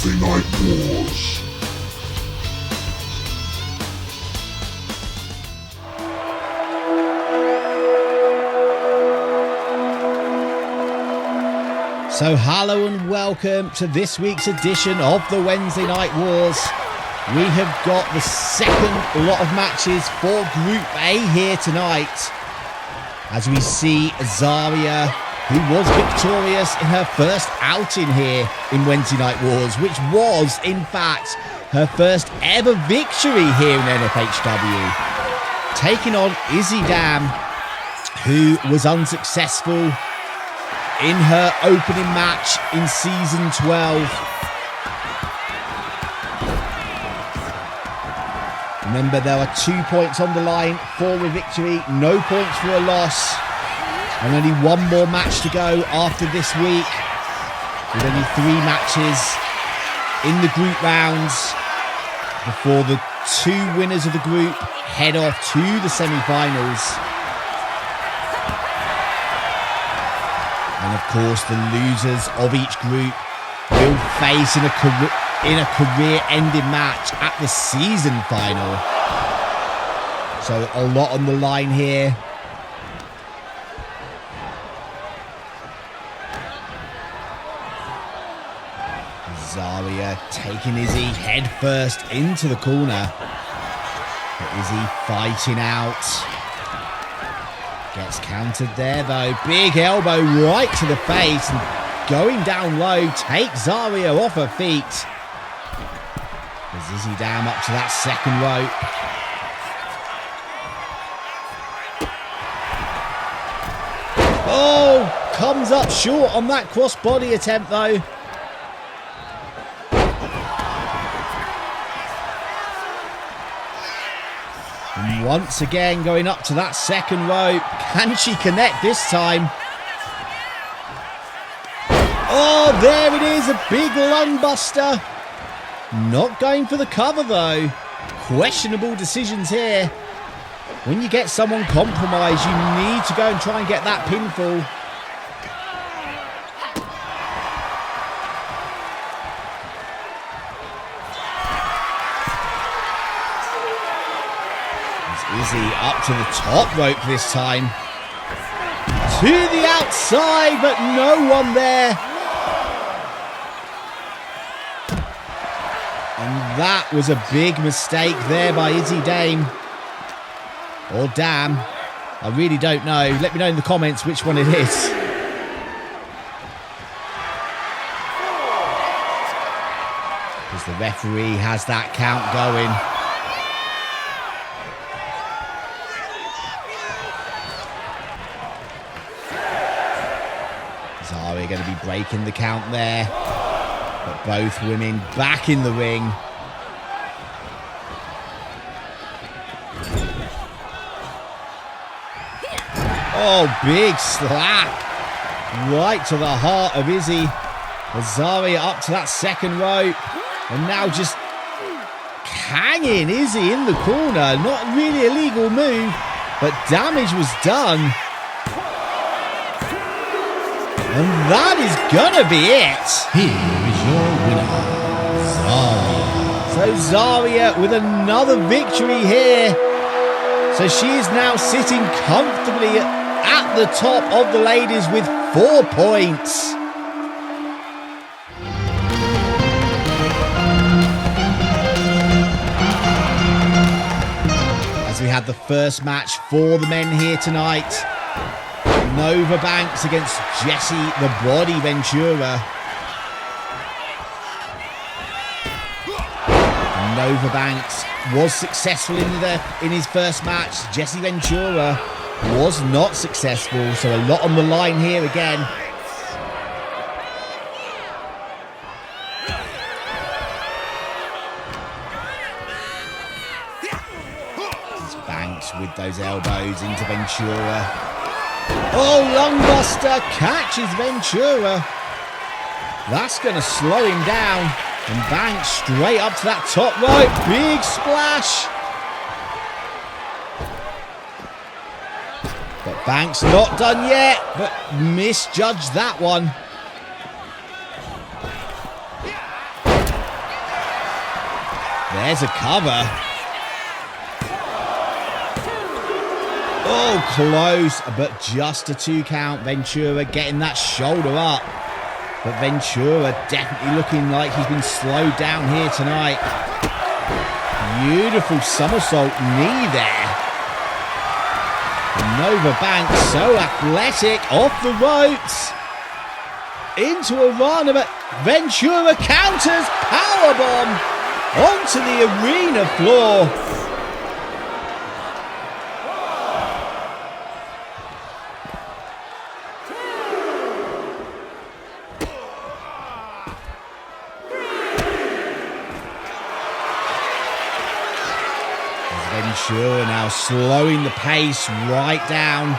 Wednesday Night Wars. So hello and welcome to this week's edition of the Wednesday Night Wars. We have got the second lot of matches for Group A here tonight, as we see Zaria, who was victorious in her first outing here in Wednesday Night Wars, which was, in fact, her first ever victory here in NFHW, taking on Izzi, who was unsuccessful in her opening match in Season 12. Remember, there are 2 points on the line for a victory, no points for a loss, and only one more match to go after this week, with only 3 matches in the group rounds before the 2 winners of the group head off to the semi-finals. And of course, the losers of each group will face in a career-ending match at the season final. So a lot on the line here. Zaria taking Izzi head first into the corner. But Izzi fighting out. Gets countered there though. Big elbow right to the face. And going down low takes Zaria off her feet. As Izzi down up to that second rope. Oh! Comes up short on that crossbody attempt though. And once again going up to that second rope. Can she connect this time? Oh, there it is. A big lung buster. Not going for the cover though. Questionable decisions here. When you get someone compromised, you need to go and try and get that pinfall. Izzi up to the top rope this time. To the outside, but no one there. And that was a big mistake there by Izzi Dame. Or Dam. I really don't know. Let me know in the comments which one it is. Because the referee has that count going. Zaria going to be breaking the count there. But both women back in the ring. Oh, big slap. Right to the heart of Izzi. Zaria up to that second rope. And now just hanging Izzi in the corner. Not really a legal move, but damage was done. And that is gonna be it. Here is your winner, Zaria. So Zaria with another victory here. So she is now sitting comfortably at the top of the ladies with 4 points. As we had the first match for the men here tonight. Nova Banks against Jesse the Body Ventura. Nova Banks was successful in his first match. Jesse Ventura was not successful, so a lot on the line here again. It's Banks with those elbows into Ventura. Oh, lungbuster catches Ventura. That's going to slow him down. And Banks straight up to that top rope. Big splash. But Banks not done yet, but misjudged that one. There's a cover. Oh, close, but just a 2 count. Ventura getting that shoulder up. But Ventura definitely looking like he's been slowed down here tonight. Beautiful somersault knee there. Nova Banks, so athletic, off the ropes. Into a run, but Ventura counters, powerbomb onto the arena floor. Ventura now slowing the pace right down.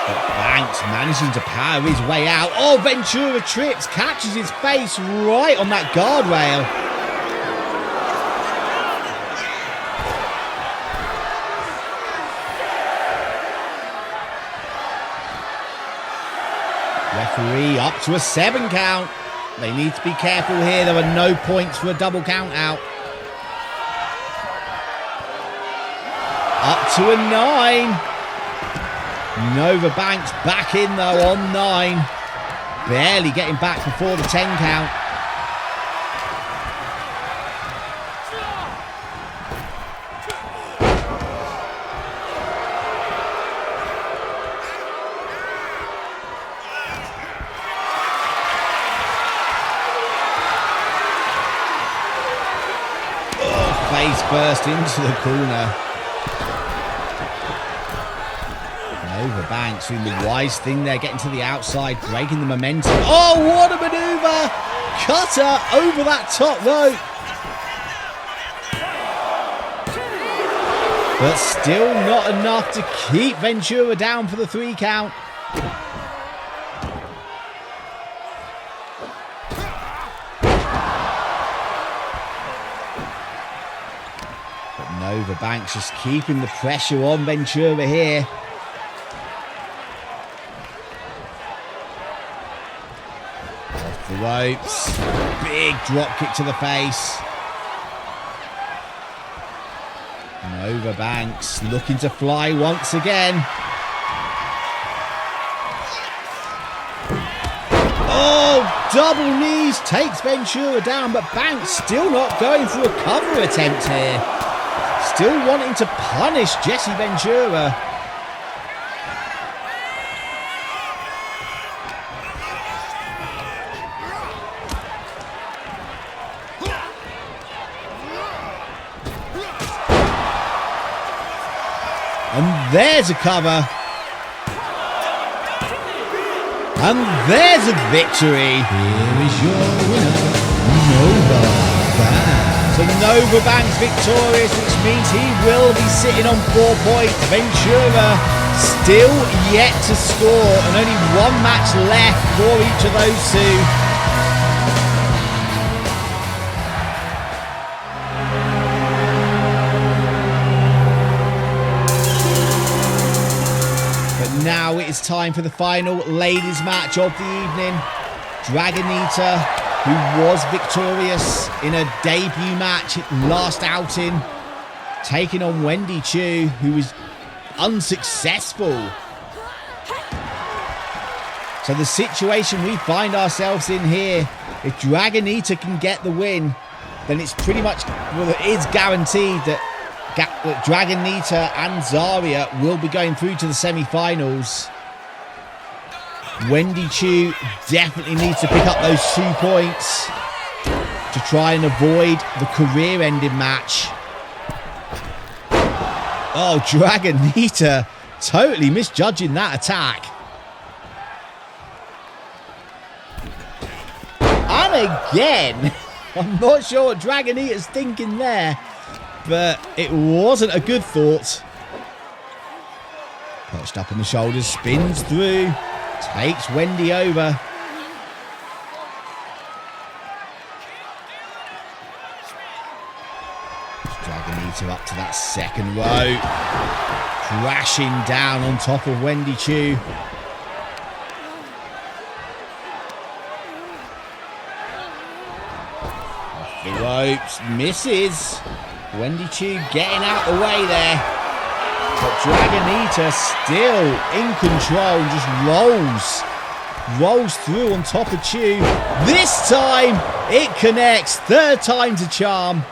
But Banks managing to power his way out. Oh, Ventura trips, catches his face right on that guardrail. Referee up to a 7 count. They need to be careful here. There are no points for a double count out. Up to a 9. Nova Banks back in though on 9. Barely getting back before the 10 count. Oh, face first into the corner. Nova Banks doing the wise thing there, getting to the outside, breaking the momentum. Oh, what a maneuver! Cutter over that top rope. But still not enough to keep Ventura down for the 3 count. But Nova Banks just keeping the pressure on Ventura here. The ropes, big drop kick to the face. Nova Banks looking to fly once again. Oh, double knees takes Ventura down, but Banks still not going for a cover attempt here. Still wanting to punish Jesse Ventura. And there's a cover. And there's a victory. Here is your winner, Nova Banks. So Nova Banks victorious, which means he will be sitting on 4 points. Ventura still yet to score, and only 1 match left for each of those 2. Now it is time for the final ladies match of the evening. Dragonita, who was victorious in a debut match last outing, taking on Wendy Choo, who was unsuccessful. So the situation we find ourselves in here, if Dragonita can get the win, then it's pretty much, well, it is guaranteed that Dragonita and Zaria will be going through to the semi-finals. Wendy Choo definitely needs to pick up those 2 points to try and avoid the career-ending match. Oh, Dragonita totally misjudging that attack. And again, I'm not sure what Dragonita's thinking there, but it wasn't a good thought. Perched up on the shoulders, spins through, takes Wendy over. Dragonita up to that second rope, crashing down on top of Wendy Choo. ropes, misses. Wendy Choo getting out the way there. But Dragonita still in control, just rolls through on top of Choo. This time it connects, third time's a charm.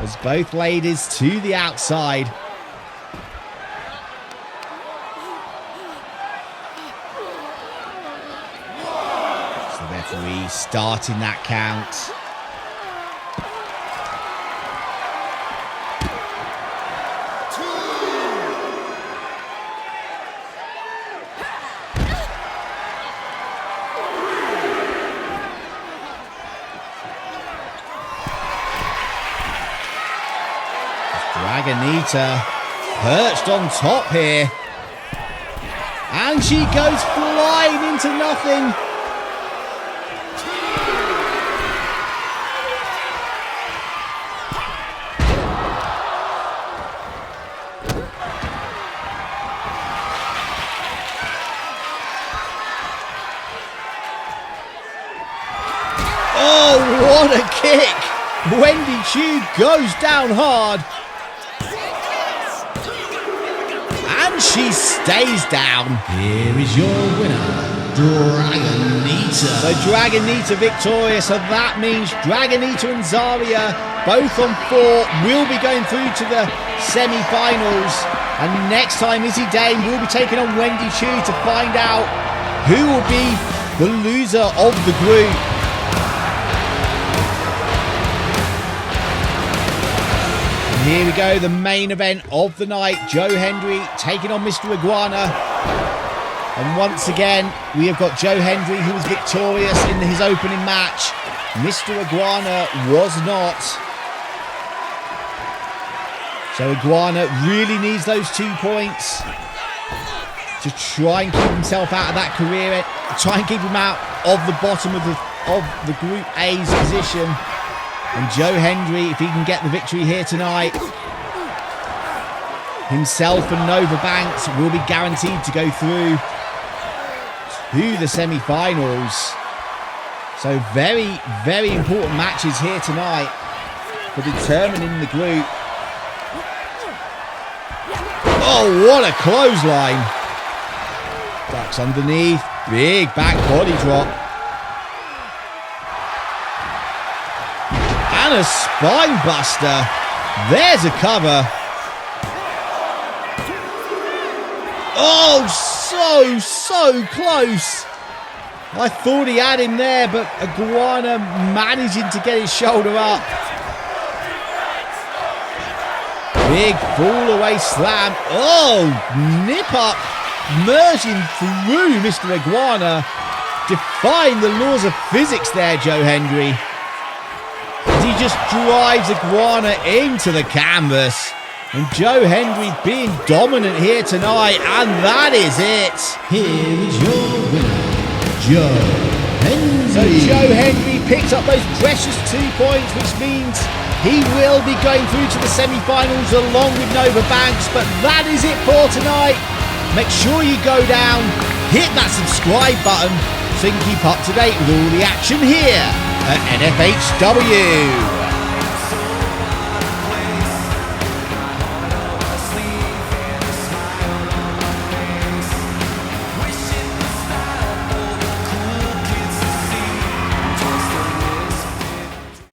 As both ladies to the outside. So the referee starting that count. Dragonita perched on top here. And she goes flying into nothing. Oh, what a kick! Wendy Choo goes down hard. And she stays down. Here is your winner, Dragonita. So Dragonita victorious, so that means Dragonita and Zaria, both on 4, will be going through to the semi-finals. And next time, Izzi will be taking on Wendy Choo to find out who will be the loser of the group. Here we go, the main event of the night. Joe Hendry taking on Mr. Iguana. And once again, we have got Joe Hendry, who was victorious in his opening match. Mr. Iguana was not. So Iguana really needs those 2 points to try and keep himself out of that career, try and keep him out of the bottom of the Group A's position. And Joe Hendry, if he can get the victory here tonight, himself and Nova Banks will be guaranteed to go through to the semi-finals. So very, very important matches here tonight for determining the group. Oh, what a clothesline. Ducks underneath, big back body drop. And a spine buster. There's a cover. Oh, so close. I thought he had him there, but Iguana managing to get his shoulder up. Big fall away slam. Oh, nip up. Merging through Mr. Iguana. Defying the laws of physics there, Joe Hendry. He just drives Iguana into the canvas. And Joe Hendry being dominant here tonight. And that is it. Here is your winner, Joe Hendry. So Joe Hendry picks up those precious 2 points, which means he will be going through to the semi-finals along with Nova Banks. But that is it for tonight. Make sure you go down, hit that subscribe button so you can keep up to date with all the action here at NFHW.